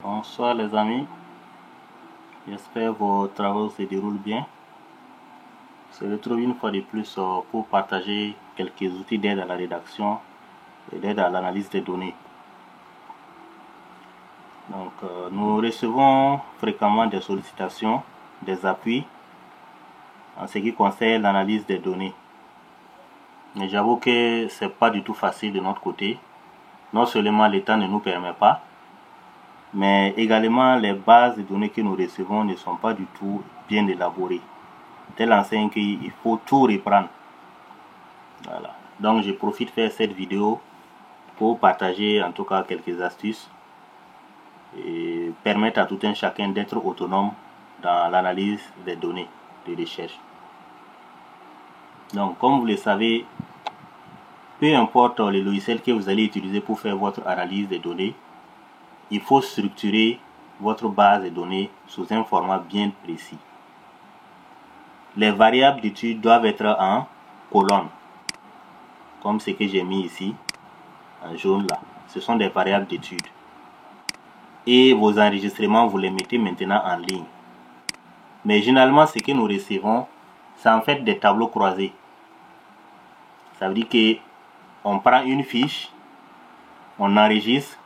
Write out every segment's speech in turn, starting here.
Bonsoir les amis, j'espère que vos travaux se déroulent bien. Je se retrouve une fois de plus pour partager quelques outils d'aide à la rédaction et d'aide à l'analyse des données. Donc nous recevons fréquemment des sollicitations, des appuis en ce qui concerne l'analyse des données. Mais j'avoue que c'est pas du tout facile de notre côté. Non seulement le temps ne nous permet pas, mais également les bases de données que nous recevons ne sont pas du tout bien élaborées. Telle enseigne qu'il faut tout reprendre. Voilà. Donc je profite de faire cette vidéo pour partager en tout cas quelques astuces et permettre à tout un chacun d'être autonome dans l'analyse des données de recherche. Donc comme vous le savez, peu importe le logiciel que vous allez utiliser pour faire votre analyse des données, il faut structurer votre base de données sous un format bien précis. Les variables d'études doivent être en colonne, comme ce que j'ai mis ici, en jaune là. Ce sont des variables d'études. Et vos enregistrements, vous les mettez maintenant en ligne. Mais généralement, ce que nous recevons, c'est en fait des tableaux croisés. Ça veut dire que on prend une fiche, on enregistre,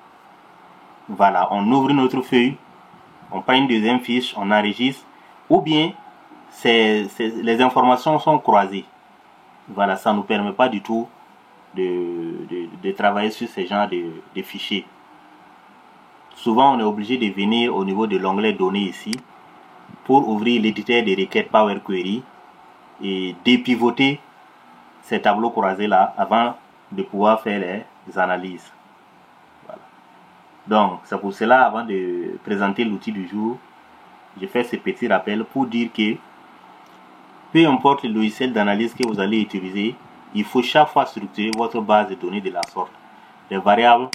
voilà, on ouvre notre feuille, on prend une deuxième fiche, on enregistre, ou bien les informations sont croisées. Voilà, ça ne nous permet pas du tout de travailler sur ce genre de fichiers. Souvent, on est obligé de venir au niveau de l'onglet données ici pour ouvrir l'éditeur de requêtes Power Query et dépivoter ces tableaux croisés là avant de pouvoir faire les analyses. Voilà. Donc, c'est pour cela, avant de présenter l'outil du jour, je fais ce petit rappel pour dire que peu importe le logiciel d'analyse que vous allez utiliser, il faut chaque fois structurer votre base de données de la sorte. Les variables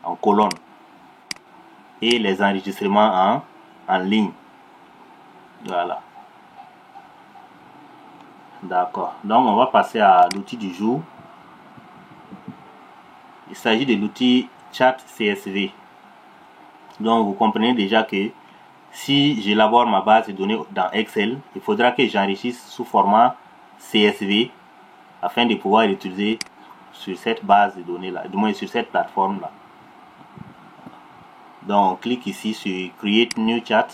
en colonne et les enregistrements en ligne. Voilà. D'accord. Donc on va passer à l'outil du jour. Il s'agit de l'outil Chat CSV. Donc vous comprenez déjà que si j'élabore ma base de données dans Excel, il faudra que j'enrichisse sous format CSV afin de pouvoir l'utiliser sur cette base de données là, du moins sur cette plateforme là. Donc on clique ici sur Create New Chat.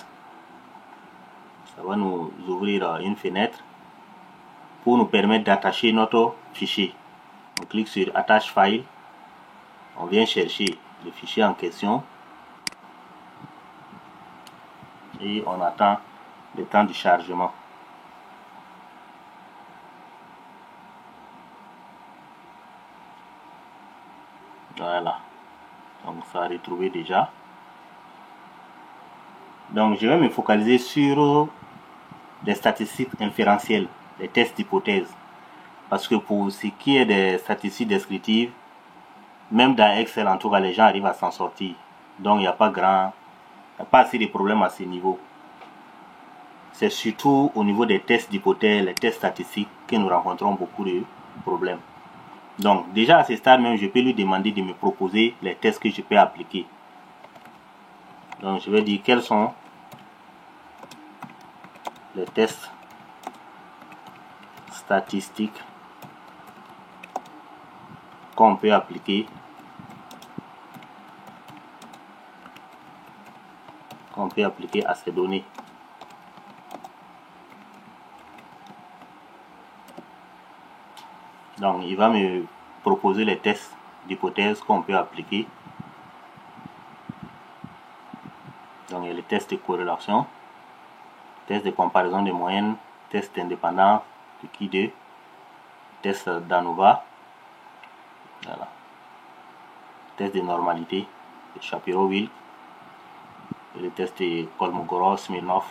Ça va nous ouvrir une fenêtre pour nous permettre d'attacher notre fichier. On clique sur Attache File. On vient chercher le fichier en question et on attend le temps de chargement. Voilà. Donc ça a retrouvé déjà. Donc je vais me focaliser sur les statistiques inférentielles, les tests d'hypothèse. Parce que pour ce qui est des statistiques descriptives, même dans Excel, en tout cas, les gens arrivent à s'en sortir. Donc il n'y a pas assez de problèmes à ce niveau. C'est surtout au niveau des tests d'hypothèse, les tests statistiques, que nous rencontrons beaucoup de problèmes. Donc déjà à ce stade même, je peux lui demander de me proposer les tests que je peux appliquer. Donc je vais dire quels sont les tests statistiques qu'on peut appliquer à ces données. Donc il va me proposer les tests d'hypothèse qu'on peut appliquer. Donc il y a les tests de corrélation, tests de comparaison de moyenne, tests d'indépendance de Q2, tests d'ANOVA, voilà, tests de normalité de Shapiro-Wilk, et le test de Kolmogorov-Smirnov.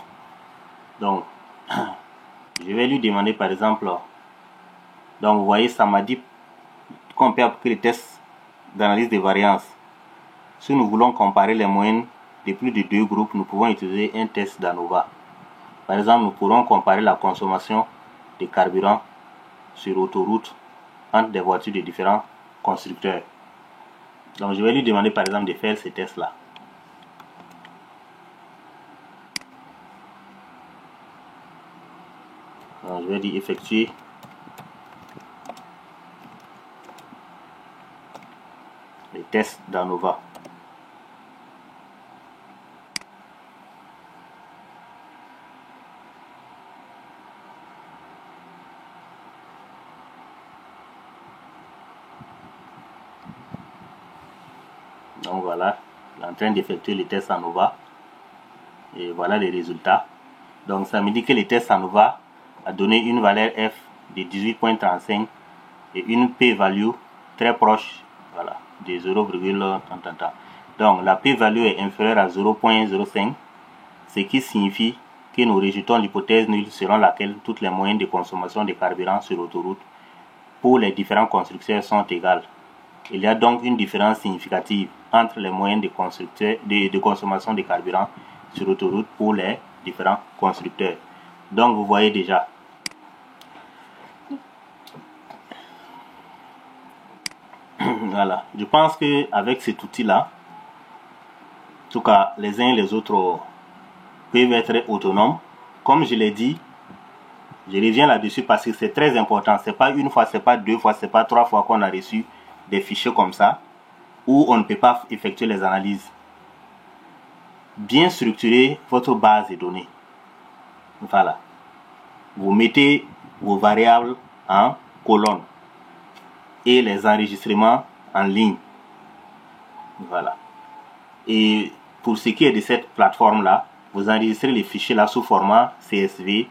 Donc je vais lui demander par exemple, donc vous voyez ça m'a dit qu'on peut appliquer les tests d'analyse de variance. Si nous voulons comparer les moyennes de plus de deux groupes, nous pouvons utiliser un test d'ANOVA. Par exemple, nous pourrons comparer la consommation de carburant sur autoroute entre des voitures de différents constructeurs. Donc je vais lui demander par exemple de faire ces tests là. Donc, je vais dire effectuer les tests d'ANOVA. Donc voilà, il est en train d'effectuer les tests ANOVA. Et voilà les résultats. Donc ça me dit que les tests ANOVA a donné une valeur F de 18.35 et une p-value très proche, voilà, de 0,. Donc la p-value est inférieure à 0.05, ce qui signifie que nous rejetons l'hypothèse nulle selon laquelle toutes les moyennes de consommation de carburant sur autoroute pour les différents constructeurs sont égales. Il y a donc une différence significative entre les moyennes de consommation de carburant sur autoroute pour les différents constructeurs. Donc vous voyez déjà. Voilà, je pense que avec cet outil-là, en tout cas les uns et les autres peuvent être autonomes. Comme je l'ai dit, je reviens là-dessus parce que c'est très important. C'est pas une fois, c'est pas deux fois, c'est pas trois fois qu'on a reçu des fichiers comme ça où on ne peut pas effectuer les analyses. Bien structurer votre base de données. Voilà. Vous mettez vos variables en colonne et les enregistrements en ligne. Voilà. Et pour ce qui est de cette plateforme-là, vous enregistrez les fichiers là sous format CSV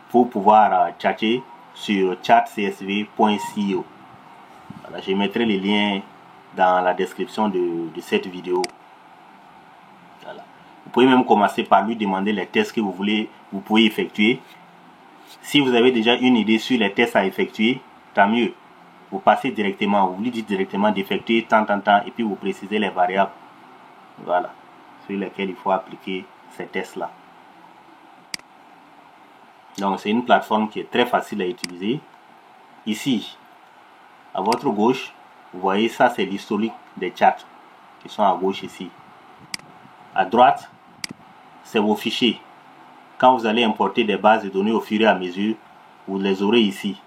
pour pouvoir chatter sur chatcsv.co. Voilà, je mettrai les liens dans la description de cette vidéo. Voilà. Vous pouvez même commencer par lui demander les tests que vous pouvez effectuer. Si vous avez déjà une idée sur les tests à effectuer, tant mieux. Vous passez directement, vous lui dites directement d'effectuer tant, et puis vous précisez les variables. Voilà, sur lesquelles il faut appliquer ces tests-là. Donc c'est une plateforme qui est très facile à utiliser. Ici, à votre gauche, vous voyez ça, c'est l'historique des chats qui sont à gauche ici. À droite, c'est vos fichiers. Quand vous allez importer des bases de données au fur et à mesure, vous les aurez ici.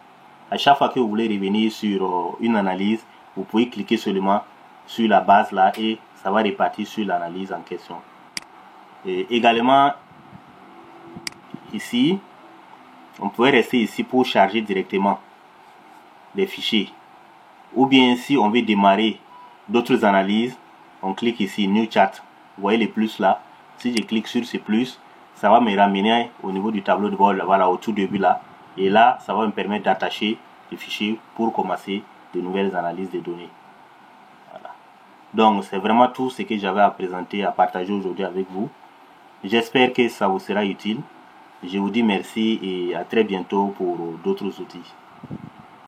À chaque fois que vous voulez revenir sur une analyse, vous pouvez cliquer seulement sur la base là et ça va repartir sur l'analyse en question. Et également, ici, on pourrait rester ici pour charger directement des fichiers. Ou bien si on veut démarrer d'autres analyses, on clique ici New Chat. Vous voyez les plus là. Si je clique sur ce plus, ça va me ramener au niveau du tableau de bord, voilà, au tout début là. Et là, ça va me permettre d'attacher les fichiers pour commencer de nouvelles analyses de données. Voilà. Donc, c'est vraiment tout ce que j'avais à présenter, à partager aujourd'hui avec vous. J'espère que ça vous sera utile. Je vous dis merci et à très bientôt pour d'autres outils.